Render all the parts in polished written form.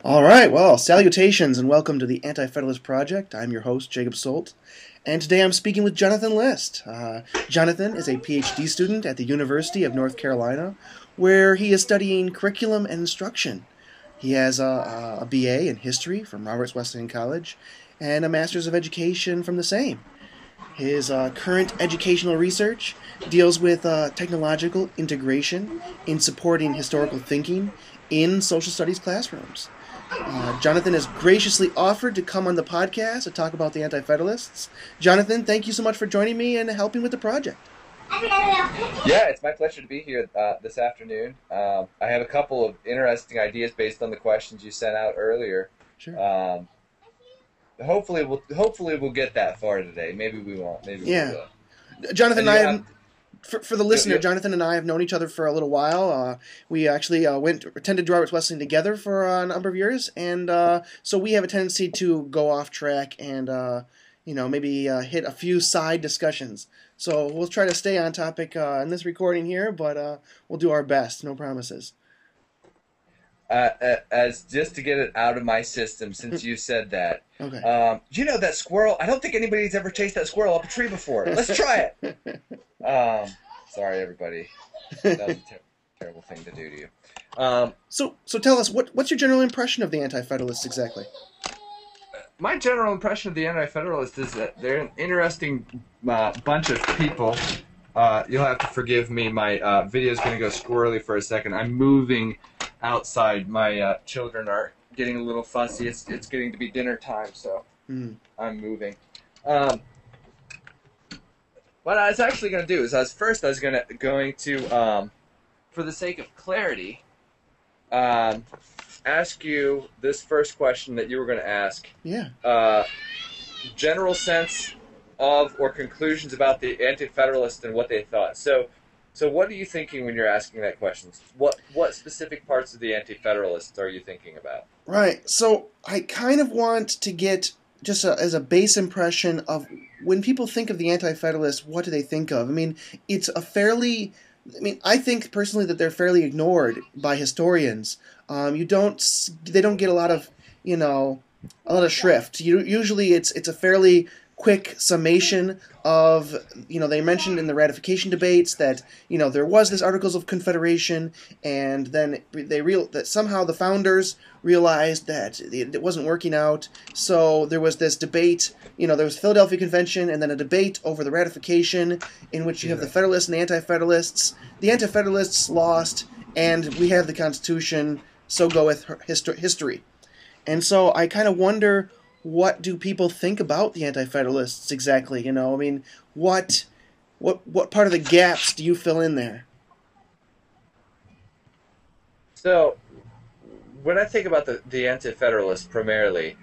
All right, well, salutations and welcome to the Anti-Federalist Project. I'm your host, Jacob Solt, and today I'm speaking with Jonathan List. Jonathan is a PhD student at the University of North Carolina, where he is studying curriculum and instruction. He has a BA in history from Roberts Wesleyan College and a Master's of Education from the same. His current educational research deals with technological integration in supporting historical thinking in social studies classrooms. Jonathan has graciously offered to come on the podcast to talk about the Anti-Federalists. Jonathan, thank you so much for joining me and helping with the project. Yeah, it's my pleasure to be here this afternoon. I have a couple of interesting ideas based on the questions you sent out earlier. Sure. Hopefully we'll get that far today. Maybe we won't. Maybe we will. Jonathan and I have... For the listener, Jonathan and I have known each other for a little while. We actually attended Roberts Wesleyan together for a number of years, and so we have a tendency to go off track and maybe hit a few side discussions. So we'll try to stay on topic in this recording here, but we'll do our best. No promises. As just to get it out of my system, since you said that, okay. That squirrel. I don't think anybody's ever chased that squirrel up a tree before. Let's try it. Sorry, everybody. That was a terrible thing to do to you. So tell us, what's your general impression of the Anti-Federalists exactly? My general impression of the Anti-Federalists is that they're an interesting bunch of people. You'll have to forgive me. My video's going to go squirrely for a second. I'm moving outside. My children are getting a little fussy. It's getting to be dinner time, so I'm moving. What I was actually going to do is I was going to for the sake of clarity, ask you this first question that you were going to ask. Yeah. General sense of or conclusions about the Anti-Federalists and what they thought. So what are you thinking when you're asking that question? What specific parts of the Anti-Federalists are you thinking about? Right. So I kind of want to get just as a base impression of when people think of the Anti-Federalists, what do they think of? I mean, I think personally that they're fairly ignored by historians. They don't get a lot of shrift. Usually it's a fairly quick summation of, they mentioned in the ratification debates that, there was this Articles of Confederation, and then that somehow the founders realized that it wasn't working out, so there was this debate, there was Philadelphia Convention, and then a debate over the ratification, in which you have the Federalists and the Anti-Federalists. The Anti-Federalists lost, and we have the Constitution, so go with history. And so I kind of wonder, what do people think about the Anti-Federalists exactly? What part of the gaps do you fill in there? So, when I think about the Anti-Federalists primarily,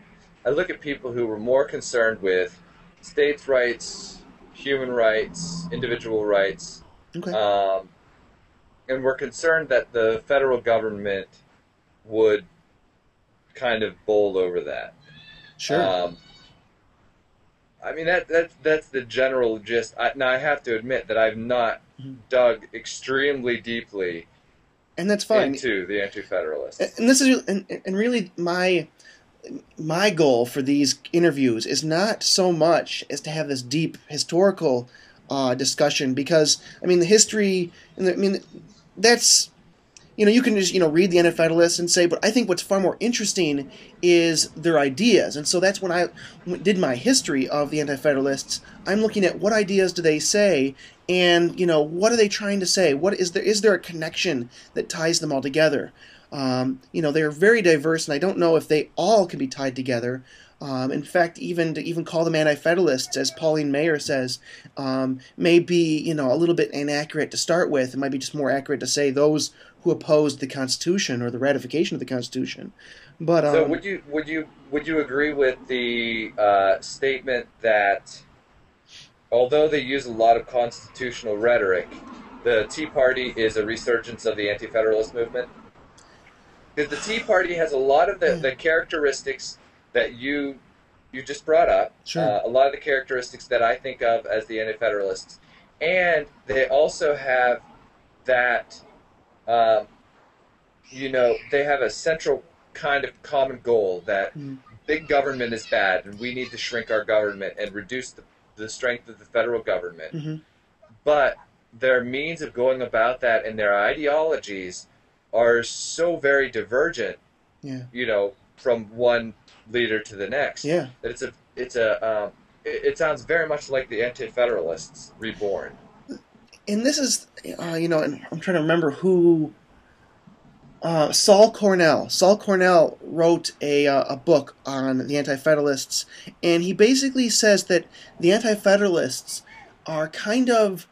I look at people who were more concerned with states' rights, human rights, individual rights, okay. And were concerned that the federal government would kind of bowl over that. Sure. That's the general gist. Now I have to admit that I've not dug extremely deeply, and that's fine, into the Anti-Federalists. And this is and really my goal for these interviews is not so much as to have this deep historical discussion, because the history that's. You can just, read the Anti-Federalists and say, but I think what's far more interesting is their ideas. And so that's when I did my history of the Anti-Federalists. I'm looking at what ideas do they say, and, what are they trying to say? Is there a connection that ties them all together? They're very diverse, and I don't know if they all can be tied together. In fact, even call them Anti-Federalists, as Pauline Maier says, may be, a little bit inaccurate to start with. It might be just more accurate to say those who opposed the Constitution or the ratification of the Constitution. But so would you agree with the statement that although they use a lot of constitutional rhetoric, the Tea Party is a resurgence of the Anti-Federalist movement? Because the Tea Party has a lot of the characteristics that you just brought up, sure. A lot of the characteristics that I think of as the Anti-Federalists, and they also have that, they have a central kind of common goal that Mm. big government is bad and we need to shrink our government and reduce the strength of the federal government. Mm-hmm. But their means of going about that and their ideologies are so very divergent, Yeah. from one leader to the next, Yeah. that it sounds very much like the Anti-Federalists reborn. And this is, and I'm trying to remember who. Saul Cornell. Saul Cornell wrote a book on the Anti-Federalists, and he basically says that the Anti-Federalists are kind of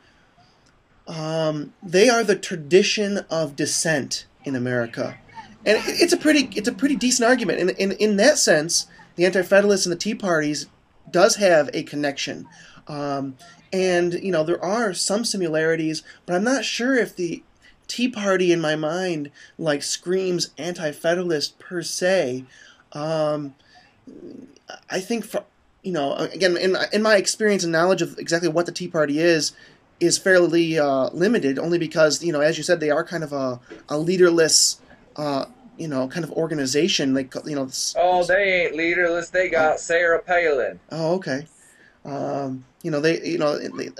they are the tradition of dissent in America, and it's a pretty decent argument. And in that sense, the Anti-Federalists and the Tea Parties does have a connection, and there are some similarities, but I'm not sure if the Tea Party in my mind screams anti-federalist per se. I think again in my experience and knowledge of exactly what the Tea Party is fairly limited, only because as you said, they are kind of a leaderless kind of organization. Oh, they ain't leaderless. They got Sarah Palin. Oh, okay. I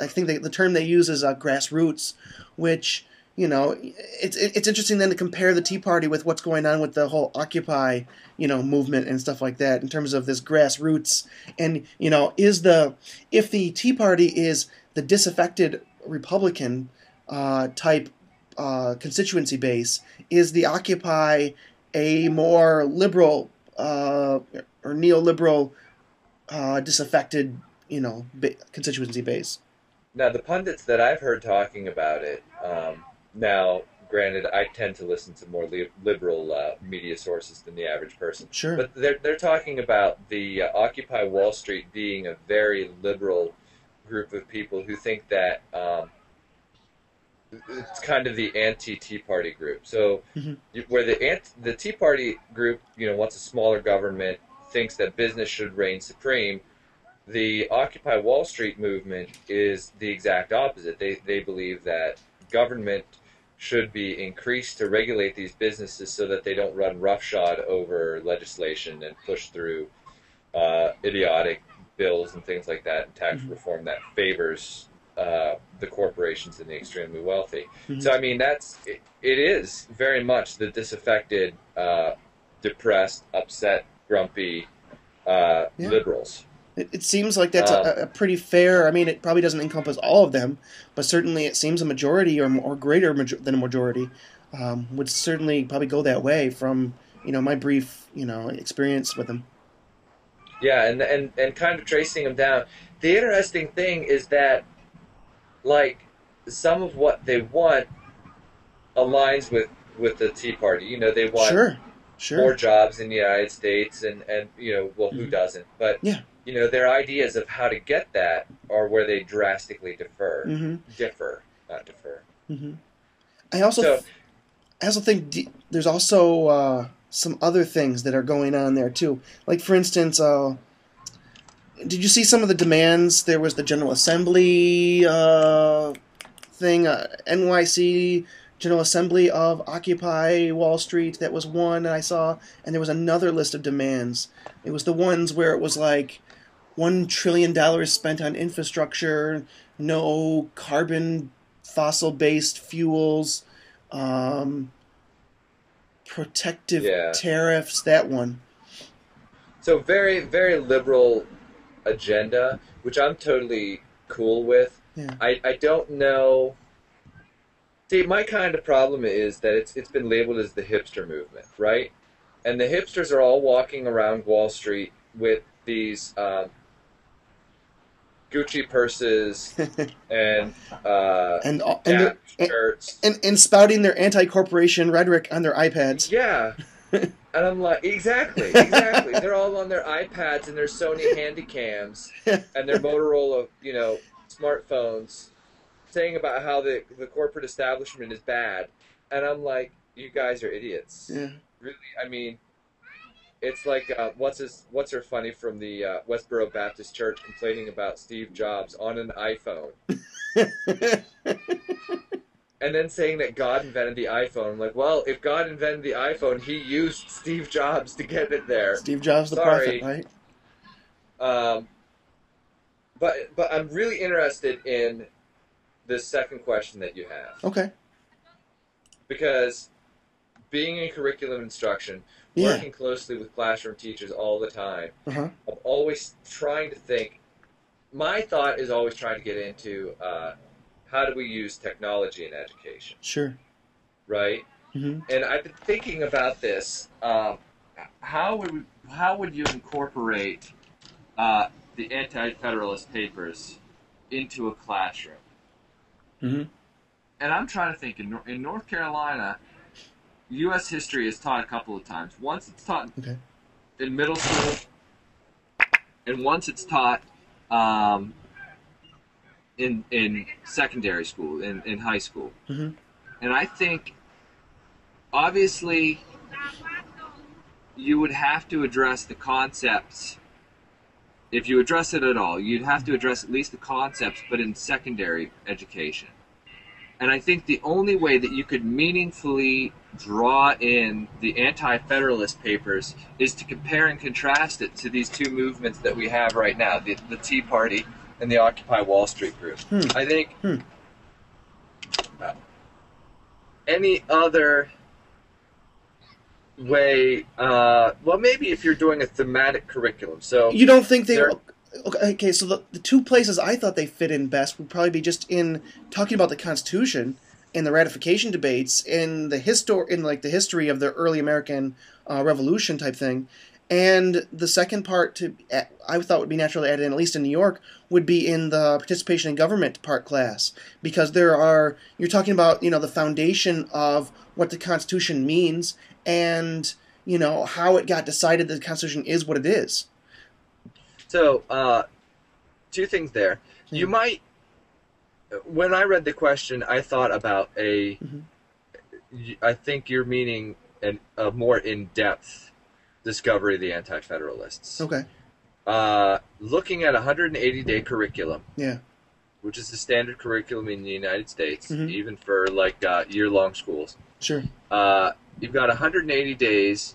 think the term they use is grassroots, which. It's interesting then to compare the Tea Party with what's going on with the whole Occupy, movement and stuff like that in terms of this grassroots. And, if the Tea Party is the disaffected Republican type constituency base, is the Occupy a more liberal or neoliberal disaffected, constituency base? Now, the pundits that I've heard talking about it, now, granted, I tend to listen to more liberal media sources than the average person. Sure. But they're talking about the Occupy Wall Street being a very liberal group of people who think that it's kind of the anti-Tea Party group. So, where the Tea Party group, wants a smaller government, thinks that business should reign supreme. The Occupy Wall Street movement is the exact opposite. They believe that government should be increased to regulate these businesses so that they don't run roughshod over legislation and push through idiotic bills and things like that, and tax reform that favors the corporations and the extremely wealthy. So, I mean, it is very much the disaffected, depressed, upset, grumpy liberals. It seems like that's a pretty fair. I mean, it probably doesn't encompass all of them, but certainly it seems a majority or greater than a majority would certainly probably go that way from my brief experience with them. Yeah, and kind of tracing them down. The interesting thing is that some of what they want aligns with the Tea Party. They want more jobs in the United States, and who doesn't? But yeah. Their ideas of how to get that are where they drastically differ. Not defer. I also think there's also some other things that are going on there too. Like, for instance, did you see some of the demands? There was the General Assembly thing, NYC General Assembly of Occupy Wall Street. That was one I saw, and there was another list of demands. It was the ones where it was like $1 trillion spent on infrastructure, no carbon fossil-based fuels, protective tariffs, that one. So very, very liberal agenda, which I'm totally cool with. Yeah. I don't know. See, my kind of problem is that it's been labeled as the hipster movement, right? And the hipsters are all walking around Wall Street with these Gucci purses and shirts. And spouting their anti-corporation rhetoric on their iPads. Yeah. And I'm like, exactly. They're all on their iPads and their Sony Handycams and their Motorola, smartphones, saying about how the corporate establishment is bad. And I'm like, you guys are idiots. Yeah. Really, I mean, it's like, what's her funny from the Westboro Baptist Church complaining about Steve Jobs on an iPhone. and then saying that God invented the iPhone. I'm like, well, if God invented the iPhone, he used Steve Jobs to get it there. Steve Jobs, the Sorry. prophet, right? But I'm really interested in this second question that you have. Okay. Because being in curriculum instruction, working closely with classroom teachers all the time, I'm always trying to think. My thought is always trying to get into how do we use technology in education? Sure. Right? Mm-hmm. And I've been thinking about this. How would you incorporate the Anti-Federalist papers into a classroom? Mm-hmm. And I'm trying to think, in North Carolina, U.S. history is taught a couple of times. Once it's taught in middle school, and once it's taught in secondary school, in high school. Mm-hmm. And I think, obviously, you would have to address the concepts. If you address it at all, you'd have to address at least the concepts, but in secondary education. And I think the only way that you could meaningfully draw in the Anti-Federalist papers is to compare and contrast it to these two movements that we have right now, the Tea Party and the Occupy Wall Street group. I think any other way, well, maybe if you're doing a thematic curriculum. So you don't think they... Okay, so the two places I thought they fit in best would probably be just in talking about the Constitution and the ratification debates in the history of the early American Revolution type thing, and the second part I thought would be naturally added in, at least in New York, would be in the participation in government part class, because you're talking about the foundation of what the Constitution means and how it got decided that the Constitution is what it is. So, two things there. You might, when I read the question, I thought about I think you're meaning a more in-depth discovery of the Anti-Federalists. Okay. Looking at a 180-day curriculum, which is the standard curriculum in the United States, even for year-long schools. Sure. You've got 180 days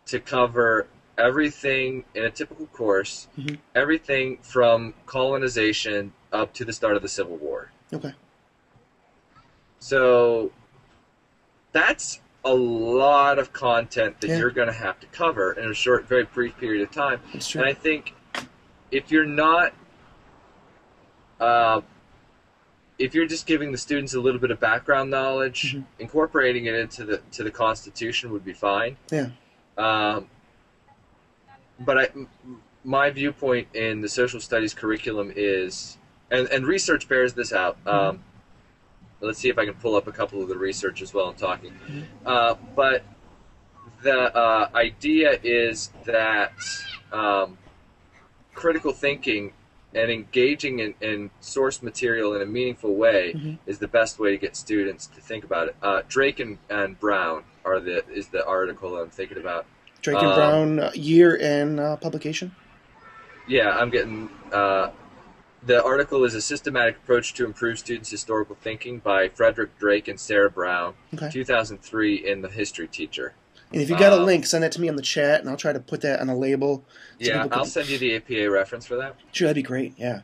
to cover everything in a typical course, everything from colonization up to the start of the Civil War. Okay. So that's a lot of content that you're going to have to cover in a short, very brief period of time. That's true. And I think if you're not, if you're just giving the students a little bit of background knowledge, incorporating it into the Constitution would be fine. Yeah. But my viewpoint in the social studies curriculum is, and research bears this out. Let's see if I can pull up a couple of the research as well I'm talking. But the idea is that critical thinking and engaging in source material in a meaningful way is the best way to get students to think about it. Drake and Brown is the article I'm thinking about. Drake and Brown, year and publication? Yeah, I'm getting... the article is A Systematic Approach to Improve Students' Historical Thinking by Frederick Drake and Sarah Brown, 2003, in The History Teacher. And if you got a link, send that to me on the chat, and I'll try to put that on a label. So I'll send you the APA reference for that. Sure, that'd be great, yeah.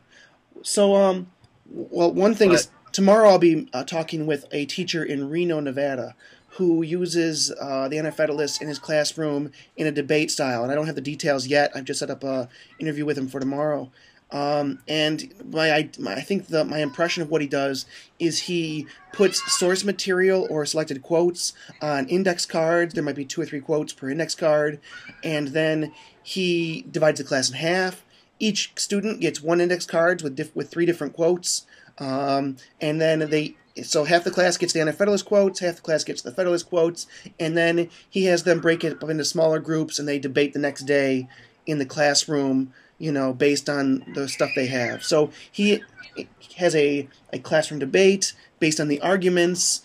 So, well, one thing is, tomorrow I'll be talking with a teacher in Reno, Nevada, who uses the Anti-Federalist in his classroom in a debate style. And I don't have the details yet. I've just set up an interview with him for tomorrow. And I think my impression of what he does is he puts source material or selected quotes on index cards. There might be 2 or 3 quotes per index card. And then he divides the class in half. Each student gets 1 index card with 3 different quotes. And then so half the class gets the Anti-Federalist quotes, half the class gets the Federalist quotes, and then he has them break it up into smaller groups, and they debate the next day in the classroom, based on the stuff they have. So he has a classroom debate based on the arguments.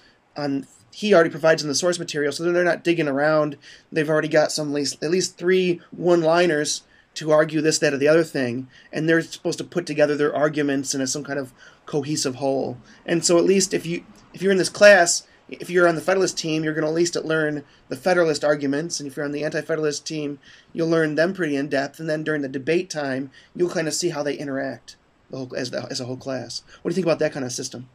He already provides them the source material, so they're not digging around. They've already got at least 3 one-liners to argue this, that, or the other thing, and they're supposed to put together their arguments in some kind of cohesive whole. And so at least if you're in this class, if you're on the Federalist team, you're going to at least learn the Federalist arguments, and if you're on the Anti-Federalist team, you'll learn them pretty in depth. And then during the debate time, you'll kind of see how they interact as a whole class. What do you think about that kind of system?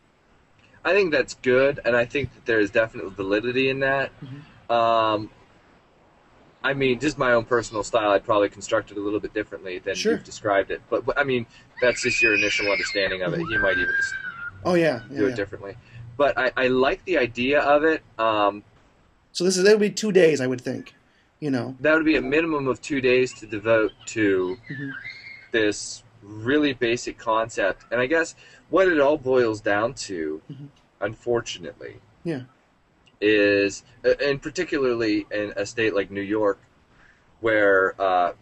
I think that's good, and I think that there is definite validity in that. Mm-hmm. I mean, just my own personal style, I'd probably construct it a little bit differently than you've described it. But I mean, that's just your initial understanding of it. You might even just do it differently. But I like the idea of it. So that would be 2 days, I would think. That would be a minimum of 2 days to devote to this really basic concept. And I guess what it all boils down to, unfortunately, is, and particularly in a state like New York, where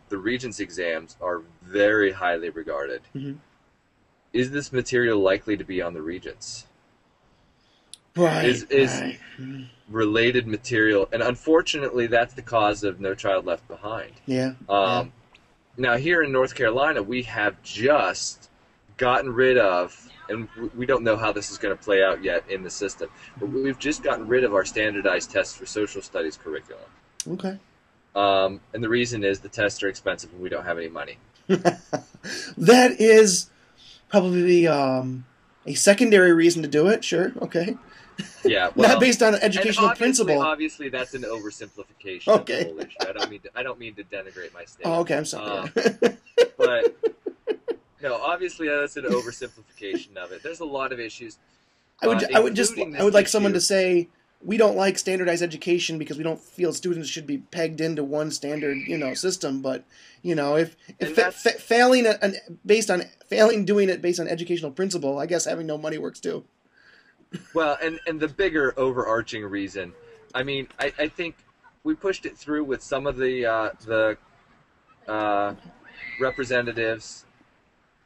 the Regents exams are very highly regarded, is this material likely to be on the Regents? Right. Is related material, and unfortunately that's the cause of No Child Left Behind. Now here in North Carolina, we have just gotten rid of, and we don't know how this is going to play out yet in the system, but we've just gotten rid of our standardized tests for social studies curriculum. Okay. And the reason is the tests are expensive and we don't have any money. That is probably a secondary reason to do it. Sure. Okay. Yeah, well, not based on an educational principle. Obviously, that's an oversimplification of the whole issue. I don't mean to denigrate my statement. Oh, okay, I'm sorry. But no, obviously that's an oversimplification of it. There's a lot of issues. I would like someone to say, we don't like standardized education because we don't feel students should be pegged into one standard, system. But if failing doing it based on educational principle, I guess having no money works too. Well, and the bigger overarching reason, I mean, I think we pushed it through with some of the representatives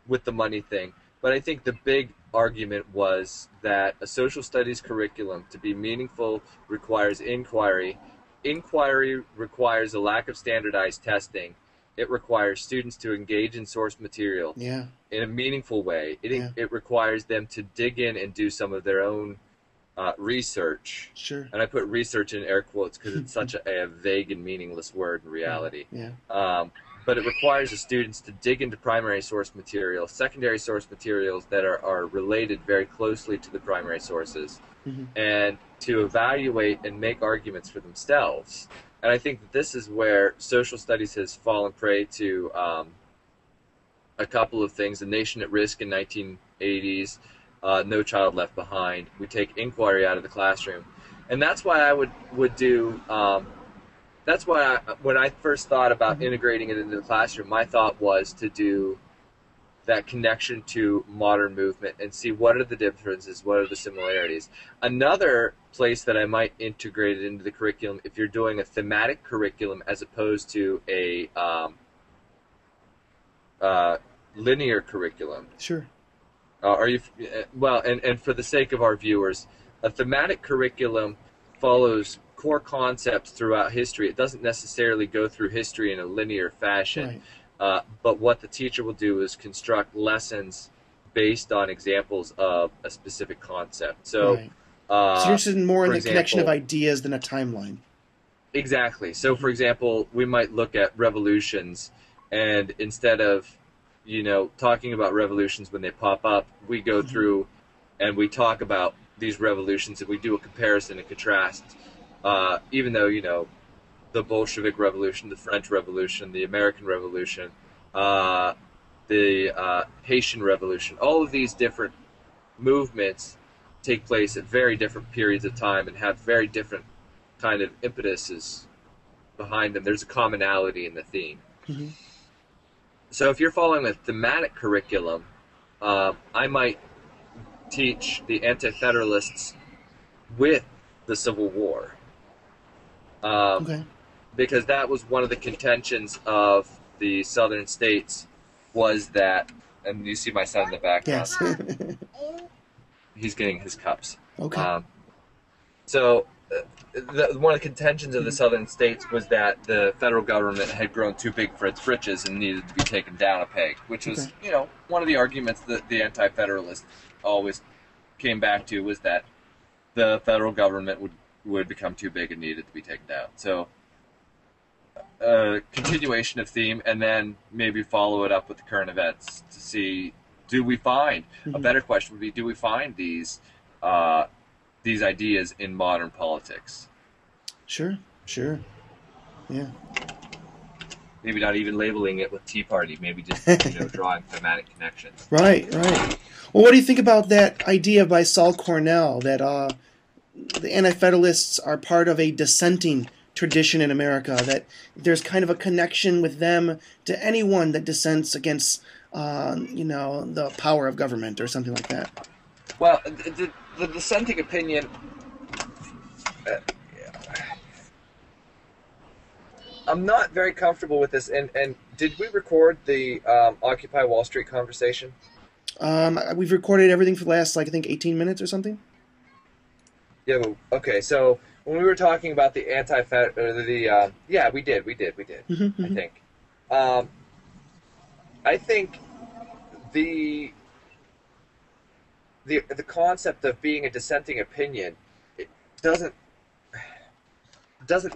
with the money thing, but I think the big argument was that a social studies curriculum, to be meaningful, requires inquiry. Inquiry requires a lack of standardized testing. It requires students to engage in source material in a meaningful way. It requires them to dig in and do some of their own research. Sure. And I put research in air quotes because it's such a vague and meaningless word in reality. But it requires the students to dig into primary source material, secondary source materials that are related very closely to the primary sources, and to evaluate and make arguments for themselves. And I think that this is where social studies has fallen prey to a couple of things. The Nation at Risk in 1980s, No Child Left Behind. We take inquiry out of the classroom. And that's why I would do, that's why when I first thought about integrating it into the classroom, my thought was to do that connection to modern movement and see what are the differences, what are the similarities. Another place that I might integrate it into the curriculum, if you're doing a thematic curriculum as opposed to a linear curriculum. Sure. And for the sake of our viewers, a thematic curriculum follows core concepts throughout history. It doesn't necessarily go through history in a linear fashion. Right. But what the teacher will do is construct lessons based on examples of a specific concept. So, right. So you're interested in more in the connection of ideas than a timeline. Exactly. So, for example, we might look at revolutions, and instead of, talking about revolutions when they pop up, we go through and we talk about these revolutions, and we do a comparison and contrast. Even though, the Bolshevik Revolution, the French Revolution, the American Revolution, the Haitian Revolution, all of these different movements take place at very different periods of time and have very different kind of impetuses behind them. There's a commonality in the theme. So if you're following a thematic curriculum, I might teach the Anti-Federalists with the Civil War. Because that was one of the contentions of the southern states, was that, and you see my son in the background. Yes. He's getting his cups. Okay. So one of the contentions of the southern states was that the federal government had grown too big for its britches and needed to be taken down a peg, which was, one of the arguments that the Anti-Federalists always came back to, was that the federal government would become too big and needed to be taken down. So, continuation of theme, and then maybe follow it up with the current events to see, do we find, a better question would be, do we find these ideas in modern politics? Sure. Yeah. Maybe not even labeling it with Tea Party. Maybe just drawing thematic connections. Right. Well, what do you think about that idea by Saul Cornell that the Anti-Federalists are part of a dissenting tradition in America? That there's kind of a connection with them to anyone that dissents against, the power of government or something like that. Well, the dissenting opinion. I'm not very comfortable with this. And did we record the Occupy Wall Street conversation? We've recorded everything for the last, I think, 18 minutes or something. Yeah. Okay. So when we were talking about the we did. Mm-hmm. I think. I think the concept of being a dissenting opinion, it doesn't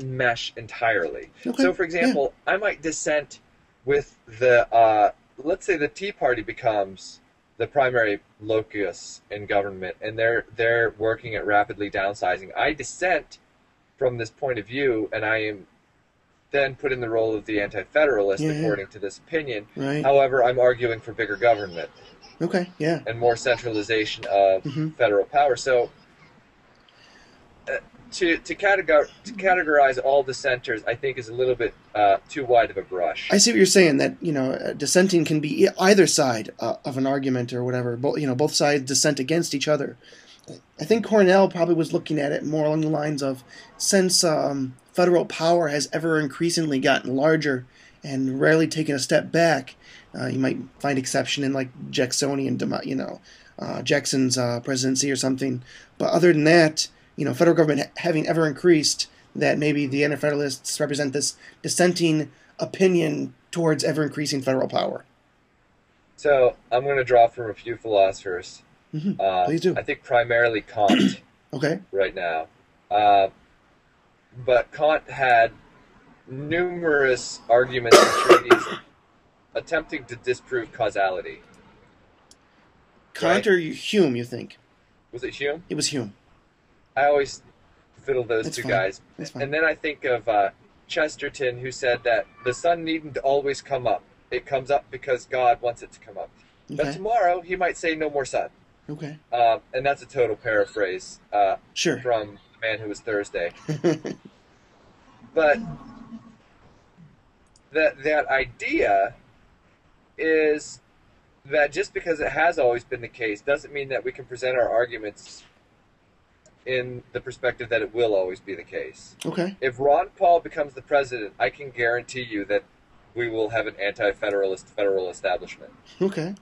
mesh entirely. Okay. So, for example, I might dissent with the let's say the Tea Party becomes the primary locus in government, and they're working at rapidly downsizing. I dissent from this point of view, and I am then put in the role of the Anti-Federalist according to this opinion. Right. However, I'm arguing for bigger government. Okay. Yeah. And more centralization of federal power. So, to categorize all dissenters, I think, is a little bit too wide of a brush. I see what you're saying. That dissenting can be either side of an argument or whatever. Both sides dissent against each other. I think Cornell probably was looking at it more along the lines of, since federal power has ever increasingly gotten larger and rarely taken a step back, you might find exception in like Jacksonian, Jackson's presidency or something. But other than that, federal government having ever increased, that maybe the Anti-Federalists represent this dissenting opinion towards ever-increasing federal power. So I'm going to draw from a few philosophers. Please do. I think primarily Kant right now. But Kant had numerous arguments and treaties attempting to disprove causality. Kant or Hume, you think? Was it Hume? It was Hume. I always fiddle those That's two fine. guys. That's fine. And then I think of Chesterton, who said that the sun needn't always come up. It comes up because God wants it to come up. Okay. But tomorrow, he might say no more sun. Okay. And that's a total paraphrase Sure. from The Man Who Was Thursday. But that idea is that just because it has always been the case doesn't mean that we can present our arguments in the perspective that it will always be the case. Okay. If Ron Paul becomes the president, I can guarantee you that we will have an anti-federalist federal establishment. Okay.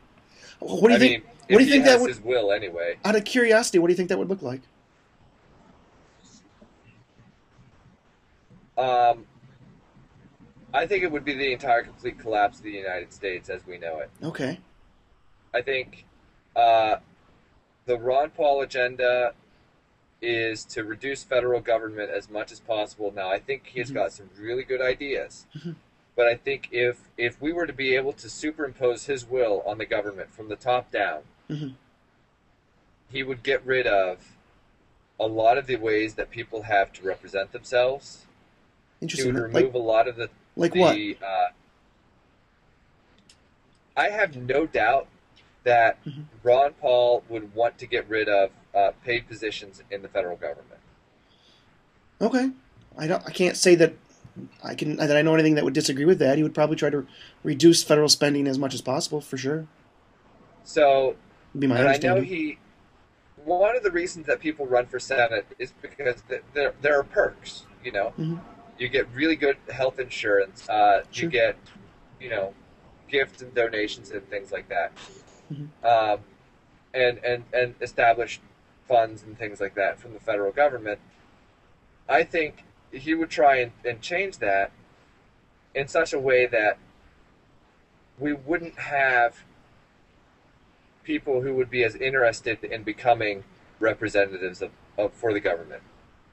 What do you think? What do you think that would? His will anyway. Out of curiosity, what do you think that would look like? I think it would be the entire complete collapse of the United States as we know it. Okay. I think the Ron Paul agenda is to reduce federal government as much as possible. Now, I think he's got some really good ideas. But I think if we were to be able to superimpose his will on the government from the top down, he would get rid of a lot of the ways that people have to represent themselves. Interesting. He would remove a lot of the... Like what? I have no doubt that Ron Paul would want to get rid of paid positions in the federal government. Okay. I can't say that that I know anything that would disagree with that. He would probably try to reduce federal spending as much as possible, for sure. So, Would be my and I understanding. know one of the reasons that people run for Senate is because there are perks, You get really good health insurance. Sure. You get, gifts and donations and things like that. And established funds and things like that from the federal government. I think he would try and change that in such a way that we wouldn't have people who would be as interested in becoming representatives for the government.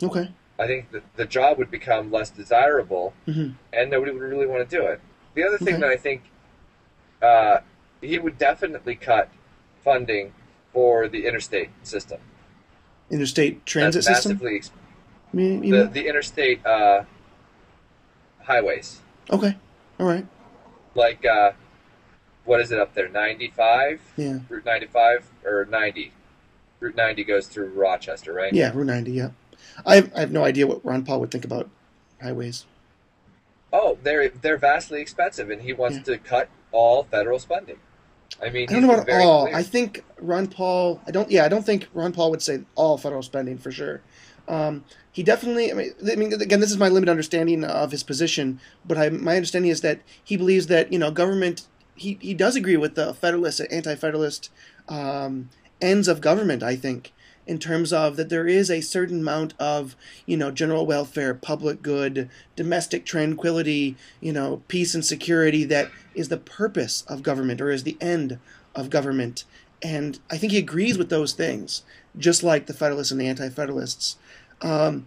Okay. I think that the job would become less desirable, Mm-hmm. and nobody would really want to do it. The other thing Okay. that I think he would definitely cut funding for the interstate system. Interstate transit That's system? massively the interstate highways. Okay. All right. Like, what is it up there? 95? Yeah. Route 95 or 90? Route 90 goes through Rochester, right? Yeah, Route 90, yeah. I have no idea what Ron Paul would think about highways. Oh, they're vastly expensive, and he wants to cut all federal spending. I mean, I don't know about all. clear. I think Ron Paul. I don't think Ron Paul would say all federal spending for sure. He definitely. I mean, again, this is my limited understanding of his position, but my understanding is that he believes that government. He does agree with the Federalist and Anti-Federalist ends of government. I think in terms of that there is a certain amount of general welfare, public good, domestic tranquility, peace and security that is the purpose of government or is the end of government. And I think he agrees with those things, just like the Federalists and the Anti-Federalists. And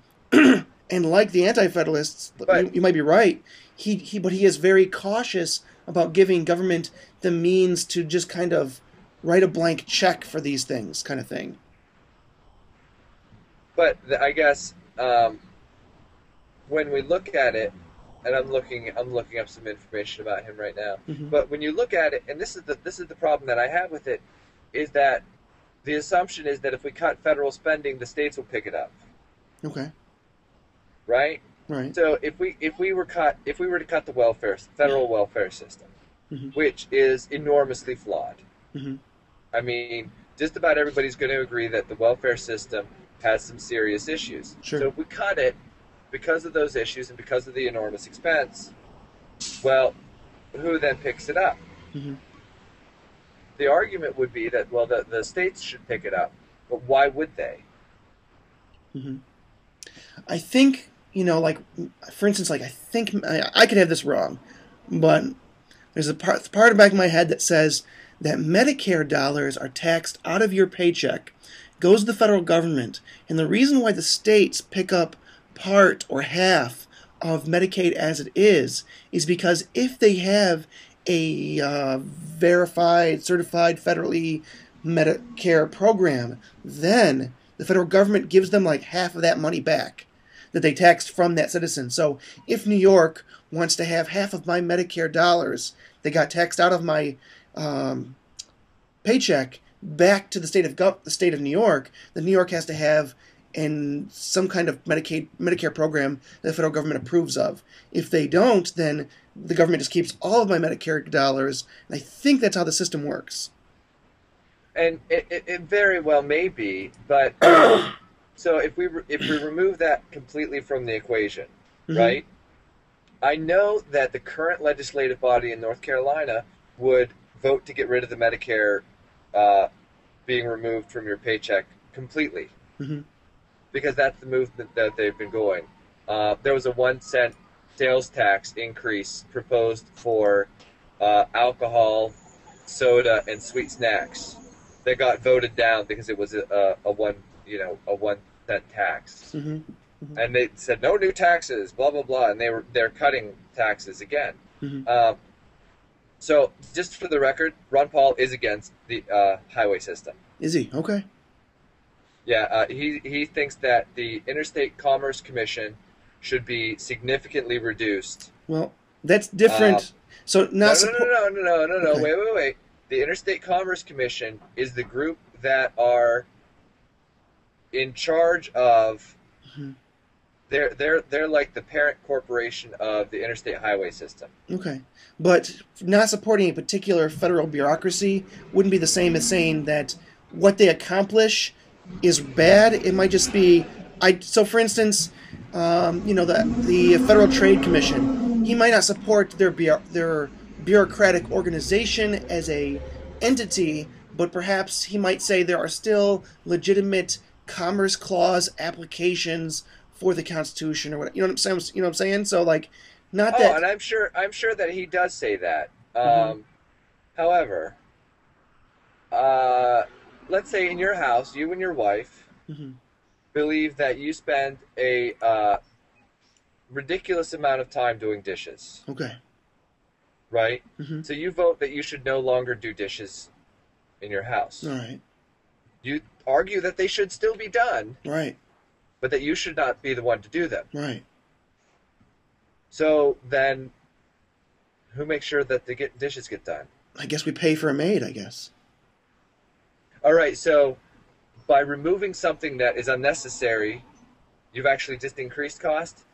like the Anti-Federalists, you might be right. But he is very cautious about giving government the means to just kind of write a blank check for these things, kind of thing. But I guess when we look at it, and I'm looking up some information about him right now. Mm-hmm. But when you look at it, and this is the problem that I have with it, is that the assumption is that if we cut federal spending, the states will pick it up. Okay. Right. Right. So if we were to cut the federal welfare system, Mm-hmm. which is enormously flawed. Mm-hmm. I mean, just about everybody's going to agree that the welfare system has some serious issues. Sure. So if we cut it because of those issues and because of the enormous expense, well, who then picks it up? Mm-hmm. The argument would be that, well, the states should pick it up, but why would they? Mm-hmm. I think, like, for instance, like, I think, I could have this wrong, but there's a part of the back of my head that says that Medicare dollars are taxed out of your paycheck, goes to the federal government, and the reason why the states pick up part or half of Medicaid as it is because if they have a verified, certified, federally Medicare program, then the federal government gives them like half of that money back that they taxed from that citizen. So if New York wants to have half of my Medicare dollars that got taxed out of my paycheck back to the state of New York, then New York has to have some kind of Medicare program that the federal government approves of. If they don't, then the government just keeps all of my Medicare dollars, and I think that's how the system works. And it very well may be, but so if we remove that completely from the equation, Mm-hmm. right? I know that the current legislative body in North Carolina would vote to get rid of the Medicare being removed from your paycheck completely, Mm-hmm. because that's the movement that they've been going. There was a 1 cent sales tax increase proposed for alcohol, soda, and sweet snacks. That got voted down because it was a 1 cent tax. Mm-hmm. Mm-hmm. And they said no new taxes, blah blah blah, and they're cutting taxes again. Mm-hmm. So just for the record, Ron Paul is against the highway system. Is he? Okay. Yeah, he thinks that the Interstate Commerce Commission should be significantly reduced. Well, that's different. So No. Okay. Wait. The Interstate Commerce Commission is the group that are in charge of. Mm-hmm. They're like the parent corporation of the interstate highway system. Okay. But not supporting a particular federal bureaucracy wouldn't be the same as saying that what they accomplish is bad. It might just be... So, for instance, the Federal Trade Commission, he might not support their bureaucratic organization as a entity, but perhaps he might say there are still legitimate Commerce Clause applications for the Constitution or what. You know what I'm saying? You know what I'm saying? So like, not Oh, that. and I'm sure that he does say that. Mhm. However, let's say in your house, you and your wife Mhm. believe that you spend a ridiculous amount of time doing dishes, Okay. right? Mhm. So you vote that you should no longer do dishes in your house. All right. You argue that they should still be done, Right. but that you should not be the one to do them. Right. So then, who makes sure that the dishes get done? I guess we pay for a maid. I guess. All right, so by removing something that is unnecessary, you've actually just increased cost?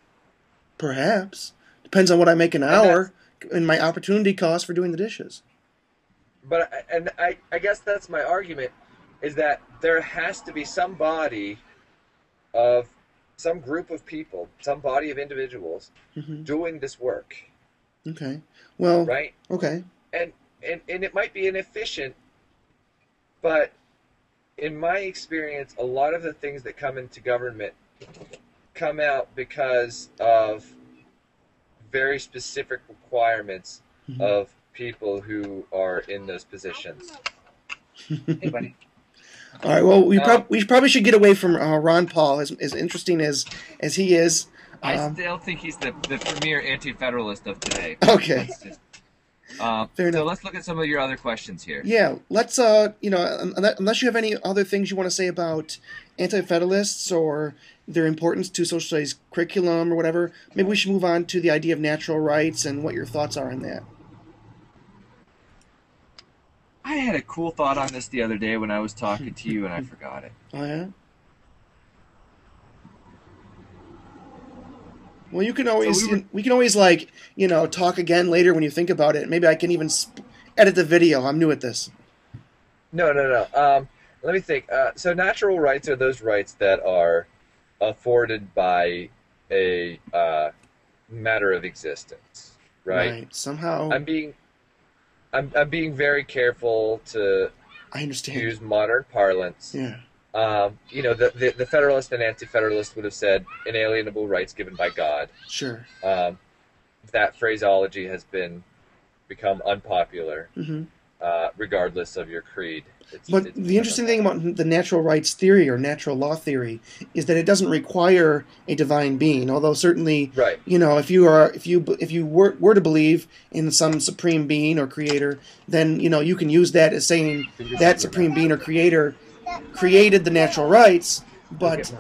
Perhaps depends on what I make an hour and my opportunity cost for doing the dishes. But I guess that's my argument, is that there has to be some body of some group of people, some body of individuals doing this work. Okay. Well. Right? Okay. And it might be inefficient, but in my experience, a lot of the things that come into government come out because of very specific requirements of people who are in those positions. Hey, buddy. All right. Well, we probably should get away from Ron Paul, as interesting as he is. I still think he's the premier anti-federalist of today. Okay. Fair enough. So let's look at some of your other questions here. Yeah. Let's unless you have any other things you want to say about anti-federalists or their importance to social studies curriculum or whatever, maybe we should move on to the idea of natural rights and what your thoughts are on that. I had a cool thought on this the other day when I was talking to you, and I forgot it. Oh, yeah? Well, you can always, we can always, like, talk again later when you think about it. Maybe I can even edit the video. I'm new at this. No. Let me think. So natural rights are those rights that are afforded by a matter of existence, right? Somehow. I'm being very careful to use modern parlance. Yeah. The Federalist and Anti-Federalist would have said inalienable rights given by God. Sure. That phraseology has become unpopular, regardless of your creed. But the interesting thing about the natural rights theory or natural law theory is that it doesn't require a divine being. Although certainly, right. If you were to believe in some supreme being or creator, then you can use that as saying that supreme being or creator created the natural rights. But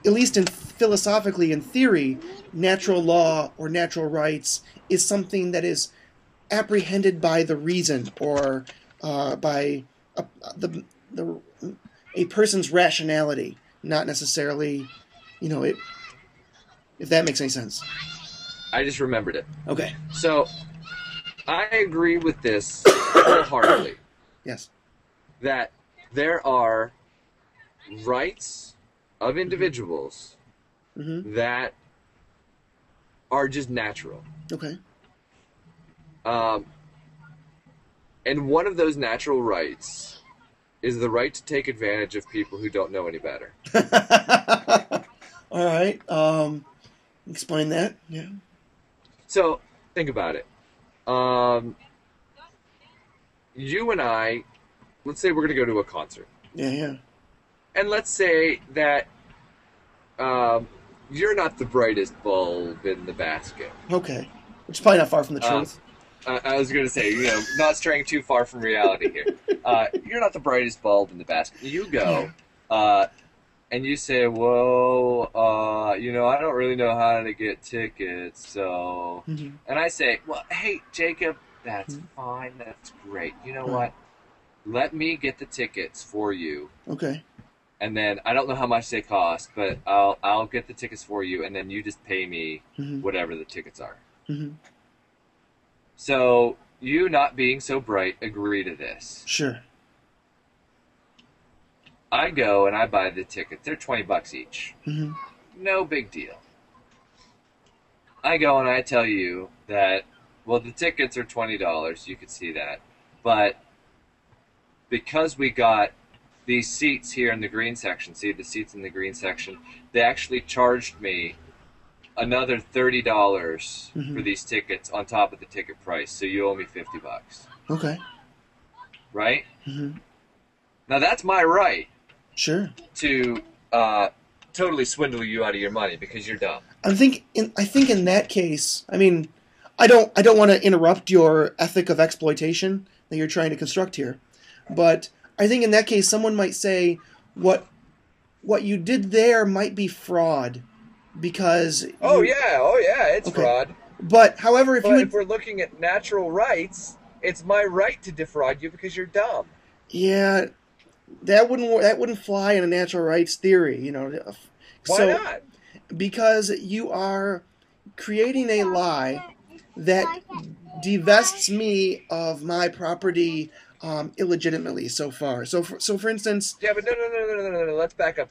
at least philosophically, in theory, natural law or natural rights is something that is apprehended by the reason or by a person's rationality, not necessarily, if that makes any sense. I just remembered it. Okay. So, I agree with this wholeheartedly. Yes. That there are rights of individuals that are just natural. Okay. And one of those natural rights is the right to take advantage of people who don't know any better. All right. Explain that. Yeah. So, think about it. You and I, let's say we're going to go to a concert. Yeah. And let's say that you're not the brightest bulb in the basket. Okay. Which is probably not far from the truth. I was going to say, not straying too far from reality here. You're not the brightest bulb in the basket. You go, and you say, well, I don't really know how to get tickets, so... And I say, well, hey, Jacob, that's fine, that's great. You know what? Let me get the tickets for you. Okay. And then, I don't know how much they cost, but I'll get the tickets for you, and then you just pay me whatever the tickets are. So, you not being so bright, agree to this. Sure. I go and I buy the tickets. They're $20 each. No big deal. I go and I tell you that, well, the tickets are $20. You could see that. But because we got these seats here in the green section, see the seats in the green section, they actually charged me another $30 for these tickets on top of the ticket price. So you owe me $50. Okay. Right? Now that's my right. Sure. To totally swindle you out of your money because you're dumb. I think in that case, I mean, I don't want to interrupt your ethic of exploitation that you're trying to construct here, but I think in that case, someone might say what you did there might be fraud because. Oh yeah, it's fraud. But however, if we're looking at natural rights, it's my right to defraud you because you're dumb. Yeah, that wouldn't fly in a natural rights theory, you know. Why not? Because you are creating a lie that divests me of my property illegitimately so far. So for instance... Yeah, but no. Let's back up.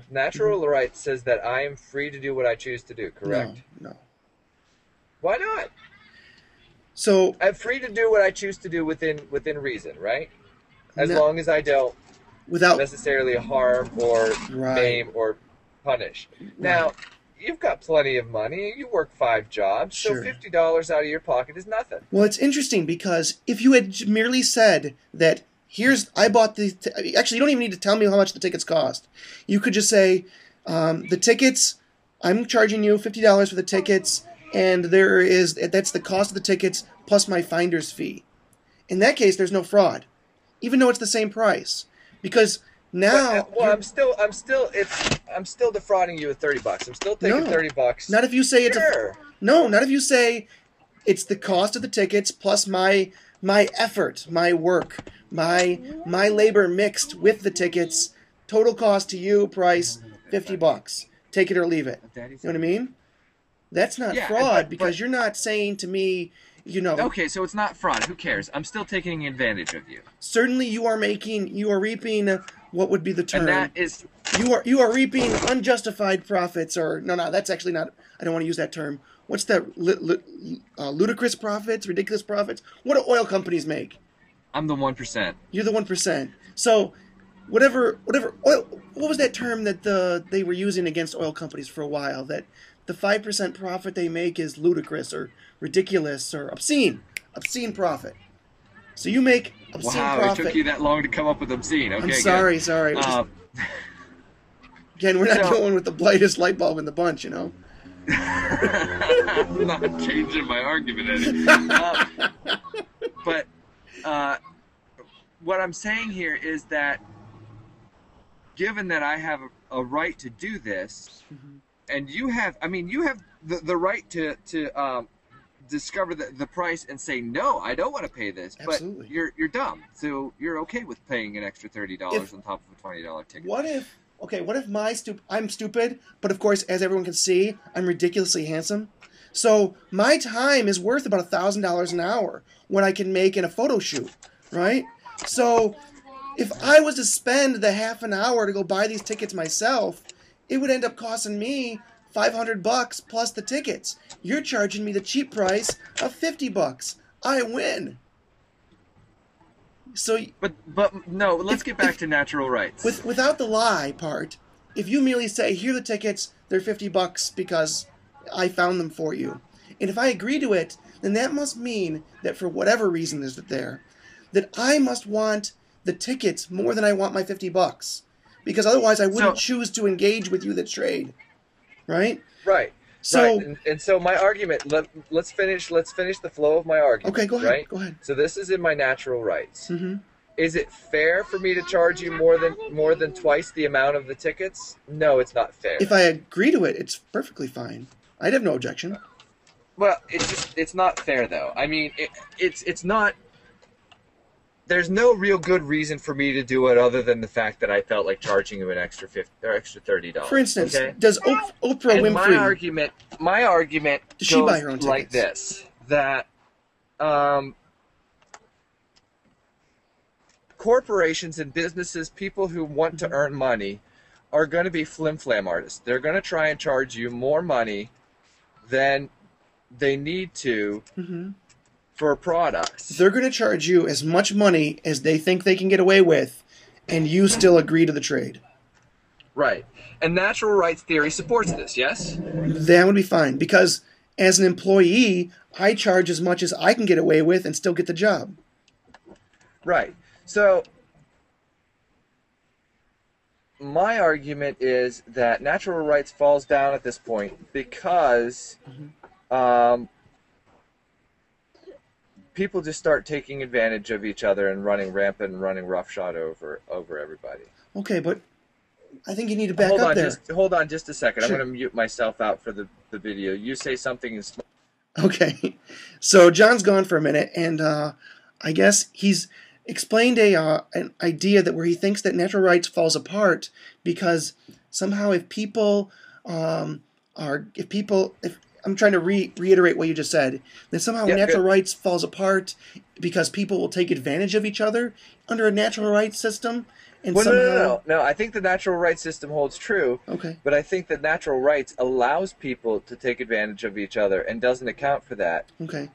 Natural rights says that I am free to do what I choose to do, correct? No. Why not? So... I'm free to do what I choose to do within reason, right? As long as I don't necessarily harm or maim or punish. Now, you've got plenty of money. You work 5 jobs, so $50 out of your pocket is nothing. Well, it's interesting because if you had merely said that, I bought the... Actually, you don't even need to tell me how much the tickets cost. You could just say, the tickets, I'm charging you $50 for the tickets, and that's the cost of the tickets plus my finder's fee. In that case, there's no fraud, even though it's the same price, because now. Well, I'm still defrauding you with $30. I'm still taking $30. Not if you say it's not if you say it's the cost of the tickets plus my effort, my work, my labor mixed with the tickets. Total cost to you, price $50. Take it or leave it. You know what I mean? That's not fraud because you're not saying to me. Okay, so it's not fraud. Who cares? I'm still taking advantage of you. Certainly, you are reaping. What would be the term? And that is you are reaping unjustified profits, or no, that's actually not. I don't want to use that term. What's that? Ludicrous profits, ridiculous profits. What do oil companies make? I'm the 1%. You're the 1%. So, whatever oil. What was that term that they were using against oil companies for a while? That the 5% profit they make is ludicrous or ridiculous or obscene profit. So you make obscene profit. Wow, it took you that long to come up with obscene. Okay, I'm sorry. Again, we're not going with the brightest light bulb in the bunch, you know. I'm not changing my argument any. But what I'm saying here is that given that I have a right to do this, and you have the right to discover the price and say, no, I don't want to pay this. Absolutely. But you're dumb, so you're okay with paying an extra $30 on top of a $20 ticket. What if I'm stupid, but of course, as everyone can see, I'm ridiculously handsome. So my time is worth about $1,000 an hour when I can make in a photo shoot, right? So if I was to spend the half an hour to go buy these tickets myself, it would end up costing me $500 plus the tickets. You're charging me the cheap price of $50. I win. So, but no. Let's get back to natural rights. Without the lie part, if you merely say, "Here are the tickets, they're $50 because I found them for you," and if I agree to it, then that must mean that for whatever reason is that I must want the tickets more than I want my $50, because otherwise I wouldn't choose to engage with you the trade. Right? Right. So, and so my argument. Let's finish the flow of my argument. Okay, go ahead. Right? Go ahead. So this is in my natural rights. Mm-hmm. Is it fair for me to charge you more than twice the amount of the tickets? No, it's not fair. If I agree to it, it's perfectly fine. I'd have no objection. Well, it's not fair though. I mean, it's not. There's no real good reason for me to do it other than the fact that I felt like charging you an extra $30. For instance, okay? Does Oprah Winfrey? My argument does she buy her own goes like this: that corporations and businesses, people who want to earn money, are going to be flim-flam artists. They're going to try and charge you more money than they need to. Mm-hmm. For products. They're going to charge you as much money as they think they can get away with, and you still agree to the trade. Right. And natural rights theory supports this, yes? That would be fine, because as an employee, I charge as much as I can get away with and still get the job. Right. So my argument is that natural rights falls down at this point because people just start taking advantage of each other and running rampant and running roughshod over everybody. Okay, but I think you need to back up there. Hold on just a second. Sure. I'm going to mute myself out for the video. You say something in small. Okay. So John's gone for a minute, and I guess he's explained an idea that where he thinks that natural rights falls apart because somehow if I'm trying to reiterate what you just said, that somehow natural rights falls apart because people will take advantage of each other under a natural rights system. And No. I think the natural rights system holds true. Okay. But I think that natural rights allows people to take advantage of each other and doesn't account for that. Okay.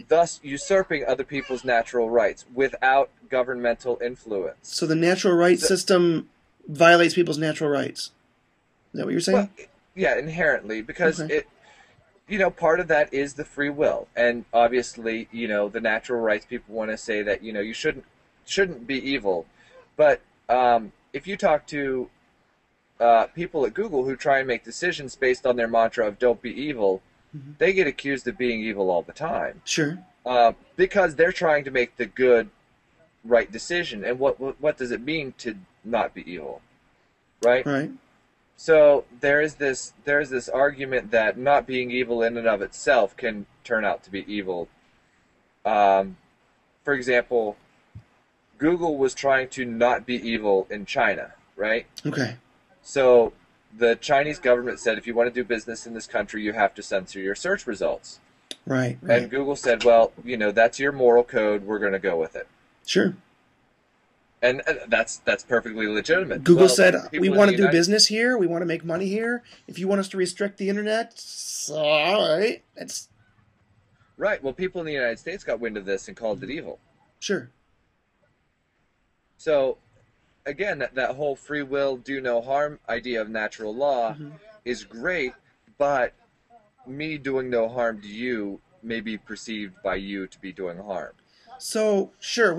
Thus usurping other people's natural rights without governmental influence. So the natural rights system violates people's natural rights. Is that what you're saying? Well, yeah, inherently, because part of that is the free will. And obviously, the natural rights people want to say that, you shouldn't be evil. But if you talk to people at Google who try and make decisions based on their mantra of don't be evil, they get accused of being evil all the time. Sure. Because they're trying to make the good, right decision. And what does it mean to not be evil? Right? Right. So there is this argument that not being evil in and of itself can turn out to be evil. For example, Google was trying to not be evil in China, right? Okay. So the Chinese government said, if you want to do business in this country, you have to censor your search results. Right. And Google said, well, that's your moral code. We're going to go with it. Sure. And that's perfectly legitimate. Google said, we want to do business here. We want to make money here. If you want us to restrict the internet, all right. Right. Well, people in the United States got wind of this and called it evil. Sure. So, again, that whole free will, do no harm idea of natural law is great, but me doing no harm to you may be perceived by you to be doing harm. So, sure,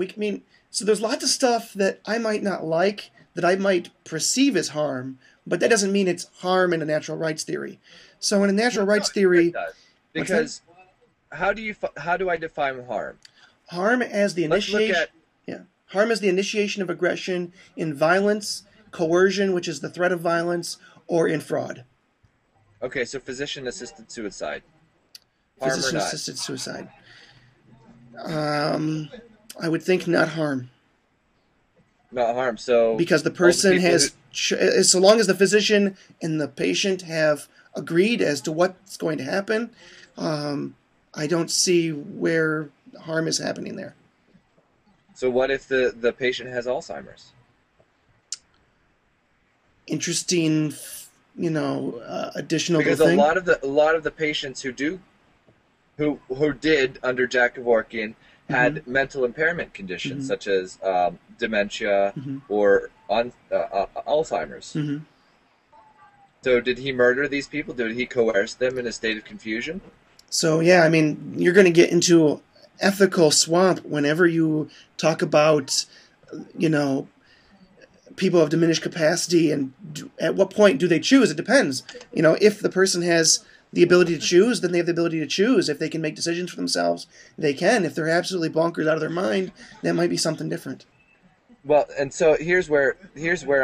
so there's lots of stuff that I might not like, that I might perceive as harm, but that doesn't mean it's harm in a natural rights theory. So in a natural rights theory... Because how do I define harm? Harm as the initiation... Harm is the initiation of aggression in violence, coercion, which is the threat of violence, or in fraud. Okay, so physician-assisted suicide. Physician-assisted suicide. I would think not harm. Not harm, so... Because the person has... so long as the physician and the patient have agreed as to what's going to happen, I don't see where harm is happening there. So what if the patient has Alzheimer's? Interesting, additional because thing. a lot of the patients who did under Jack Kevorkian had mental impairment conditions such as dementia or Alzheimer's. So did he murder these people? Did he coerce them in a state of confusion? So yeah, you're going to get into ethical swamp whenever you talk about, people of diminished capacity and at what point do they choose? It depends. If the person has the ability to choose, then they have the ability to choose. If they can make decisions for themselves, they can. If they're absolutely bonkers out of their mind, that might be something different. Well, and so here's where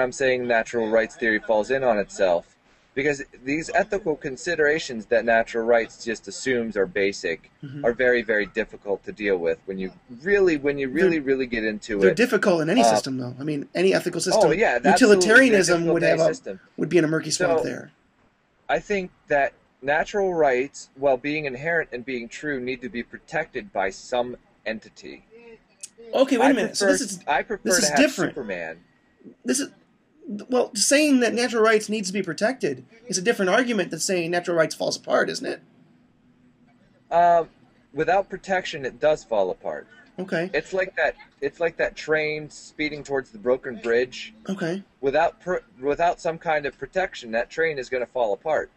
I'm saying natural rights theory falls in on itself. Because these ethical considerations that natural rights just assumes are basic are very, very difficult to deal with when you really get into it. They're difficult in any system, though. Any ethical system. Oh yeah, utilitarianism would be in a murky swamp there. I think that natural rights, while being inherent and being true, need to be protected by some entity. Okay, wait a minute. I prefer to have different. Superman. Well, saying that natural rights needs to be protected is a different argument than saying natural rights falls apart, isn't it? Without protection, it does fall apart. Okay. It's like that. It's like that train speeding towards the broken bridge. Okay. Without some kind of protection, that train is going to fall apart.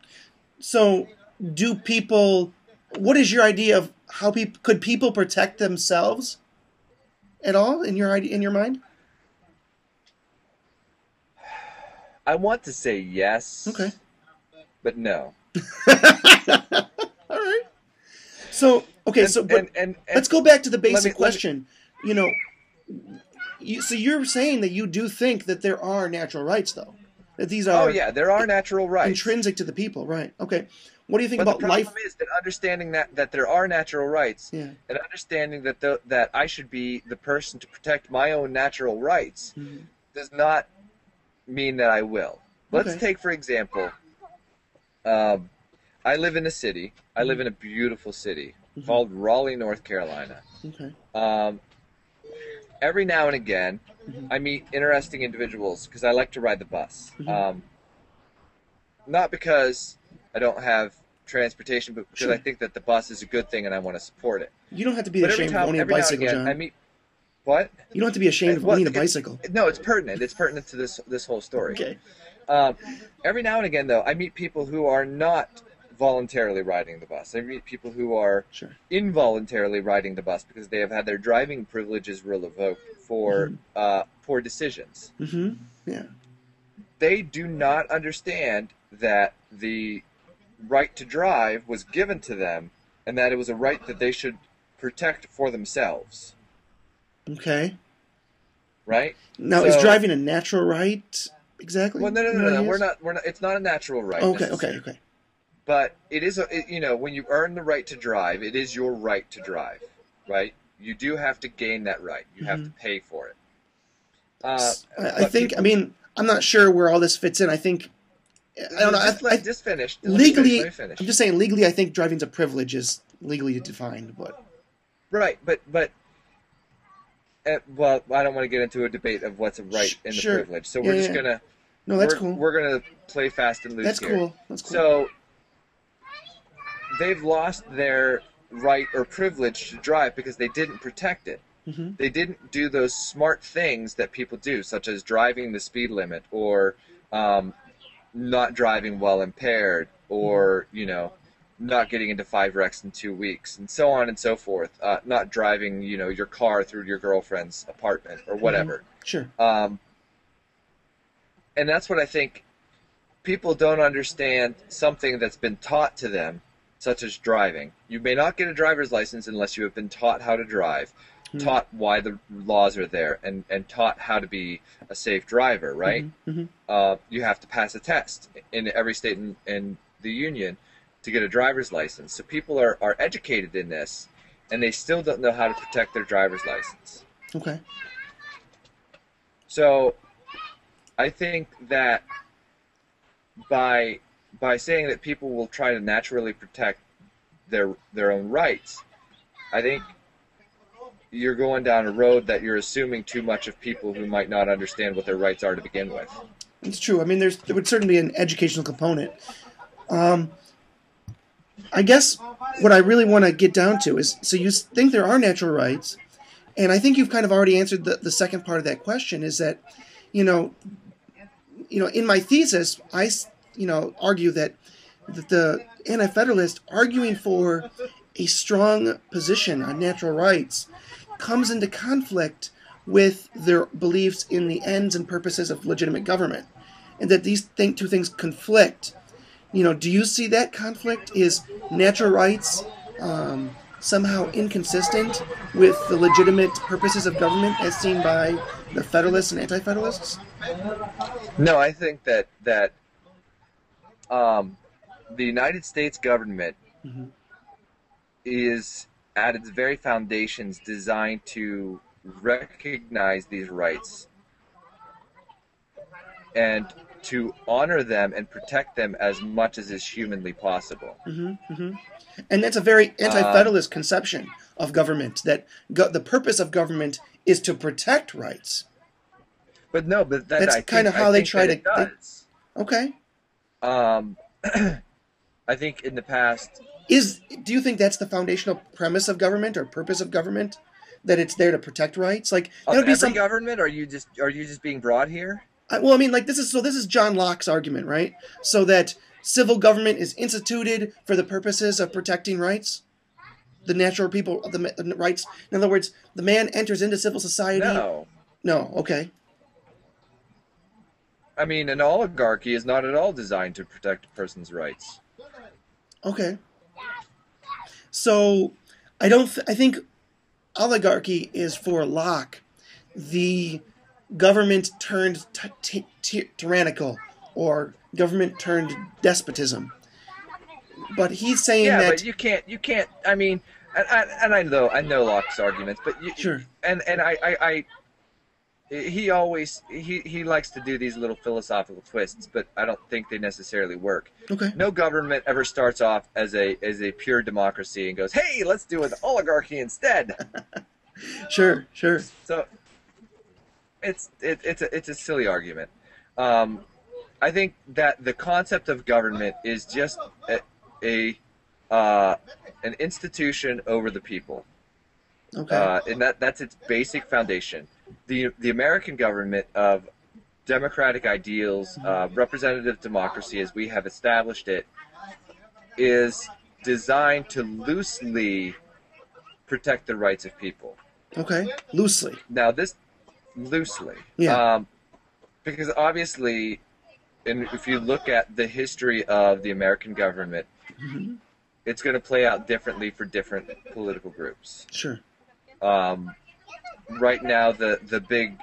So, do people? What is your idea of how people could people protect themselves at all in your mind? I want to say yes, Okay. but no. All right. So, okay, And let's go back to the basic let me. question. You know, so you're saying that you do think that there are natural rights, though, that these Oh are yeah, there are natural rights. intrinsic to the people, right? Okay. What do you think But the about problem life? is that understanding that there are natural rights, Yeah. and understanding that I should be the person to protect my own natural rights, Mhm. does not mean that I will. Let's Okay. take, for example, um, I live in a city. I live in a beautiful city Mhm. called Raleigh, North Carolina. Okay. Um, every now and again, Mhm. I meet interesting individuals because I like to ride the bus. Mhm. Not because I don't have transportation, but because I Sure. think that the bus is a good thing and I want to support it. You don't have to be But ashamed of owning a every now and bicycle, again, I John. meet what? You don't have to be ashamed of Well, owning a bicycle. no, it's pertinent. It's pertinent to this whole story. Okay. Um, every now and again, though, I meet people who are not voluntarily riding the bus. I meet people who are Sure. involuntarily riding the bus because they have had their driving privileges revoked for poor decisions. Mm-hmm. Yeah. They do not understand that the right to drive was given to them and that it was a right that they should protect for themselves. Okay. Right? Now, is driving a natural right? Exactly. Well, no. You know what it is? We're not. It's not a natural right. Okay. necessarily. Okay. But it is, when you earn the right to drive, it is your right to drive, right? You do have to gain that right. You have to pay for it. I think. I mean, I'm not sure where all this fits in. I think. I don't know. Just finish. Legally, Let me finish. I'm just saying. Legally, I think driving's a privilege is legally defined. But right, but well, I don't want to get into a debate of what's a right and the privilege. So we're just gonna. No, that's cool. We're gonna play fast and loose That's here. cool. That's cool. So they've lost their right or privilege to drive because they didn't protect it. Mm-hmm. They didn't do those smart things that people do, such as driving the speed limit or not driving while impaired or, not getting into 5 wrecks in 2 weeks and so on and so forth. Not driving, your car through your girlfriend's apartment or whatever. Sure. And that's what I think people don't understand something that's been taught to them, such as driving. You may not get a driver's license unless you have been taught how to drive, taught why the laws are there, and taught how to be a safe driver, right? Mm-hmm. You have to pass a test in every state in the union to get a driver's license. So people are educated in this, and they still don't know how to protect their driver's license. Okay. So I think that by saying that people will try to naturally protect their own rights, I think you're going down a road that you're assuming too much of people who might not understand what their rights are to begin with. It's true. I mean, there would certainly be an educational component. I guess what I really want to get down to is, so you think there are natural rights, and I think you've kind of already answered the second part of that question, is that, in my thesis, I, argue that the Anti-Federalist arguing for a strong position on natural rights comes into conflict with their beliefs in the ends and purposes of legitimate government, and that these two things conflict. Do you see that conflict? Is natural rights somehow inconsistent with the legitimate purposes of government as seen by the Federalists and Anti-Federalists? No, I think that the United States government is at its very foundations designed to recognize these rights and to honor them and protect them as much as is humanly possible. And that's a very Anti-Federalist conception of government, that the purpose of government is to protect rights. But no, but that's kind of how they try to. Okay. I think in the past. Do you think that's the foundational premise of government or purpose of government? that it's there to protect rights. Like that Of would be every government? Are you just being broad here? well, I mean, like this is John Locke's argument, right? So that civil government is instituted for the purposes of protecting rights, the natural people, the rights. In other words, the man enters into civil society. No. No. Okay. I mean, an oligarchy is not at all designed to protect a person's rights. Okay. So, I don't. I think oligarchy is for Locke the government turned tyrannical or government turned despotism. But he's saying that. Yeah, but you can't. I mean, and I know Locke's arguments, but sure. And he always he likes to do these little philosophical twists, but I don't think they necessarily work. Okay. No government ever starts off as a pure democracy and goes, "Hey, let's do an oligarchy instead." Sure. So it's a silly argument. I think that the concept of government is just an institution over the people. Okay. And that's its basic foundation. The American government of democratic ideals, representative democracy as we have established it, is designed to loosely protect the rights of people. Okay. Loosely. Now this loosely. Yeah. Because obviously, and if you look at the history of the American government, Mm-hmm. it's going to play out differently for different political groups. Sure. Right now, the big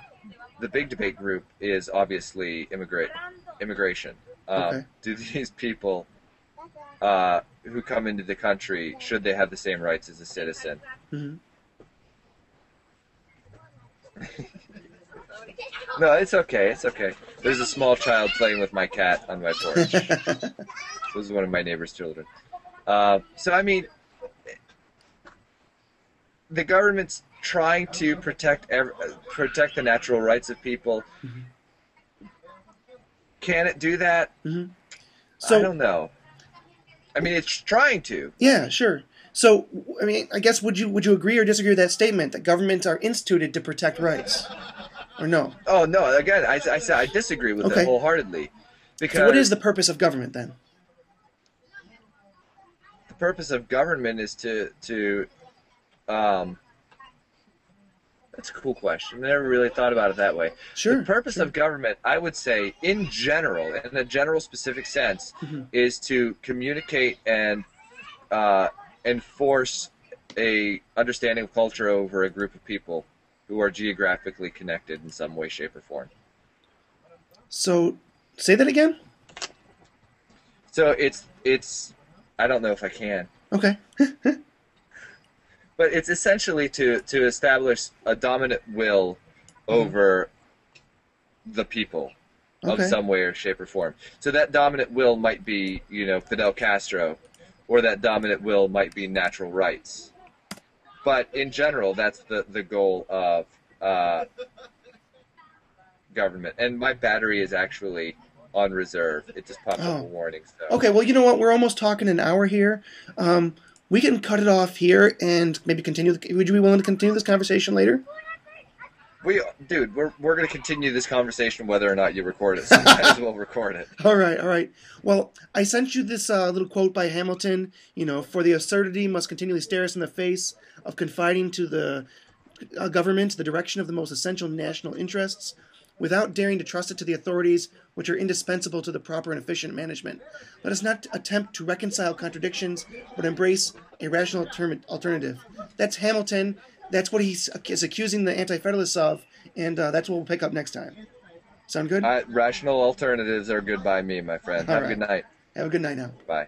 debate group is obviously immigration. Okay. Do these people who come into the country, should they have the same rights as a citizen? Mm-hmm. No, it's okay. It's okay. There's a small child playing with my cat on my porch. This is one of my neighbor's children. So, I mean, the government's trying to protect the natural rights of people. Mm-hmm. Can it do that? Mm-hmm. So, I don't know. I mean, it's trying to. Yeah, sure. So, I mean, I guess would you agree or disagree with that statement that governments are instituted to protect rights, or no? Oh no! Again, I disagree with it wholeheartely. Because so, what is the purpose of government then? The purpose of government is to that's a cool question. I never really thought about it that way. Sure. The purpose of government, I would say, in general, in a general specific sense, Mm-hmm. is to communicate and enforce a understanding of culture over a group of people who are geographically connected in some way, shape, or form. So, say that again? So it's I don't know if I can. Okay. But it's essentially to establish a dominant will over the people of some way or shape or form. So that dominant will might be, Fidel Castro, or that dominant will might be natural rights. But in general, that's the goal of government. And my battery is actually on reserve. It just popped up a warning. So. Okay, well, you know what? We're almost talking an hour here. We can cut it off here and maybe continue. Would you be willing to continue this conversation later? We're going to continue this conversation whether or not you record it, so we might as well record it. All right. Well, I sent you this little quote by Hamilton, for the absurdity must continually stare us in the face of confiding to the government the direction of the most essential national interests, without daring to trust it to the authorities which are indispensable to the proper and efficient management. Let us not attempt to reconcile contradictions, but embrace a rational alternative. That's Hamilton. That's what he is accusing the Anti-Federalists of, and that's what we'll pick up next time. Sound good? Rational alternatives are good by me, my friend. Have a good night. Have a good night now. Bye.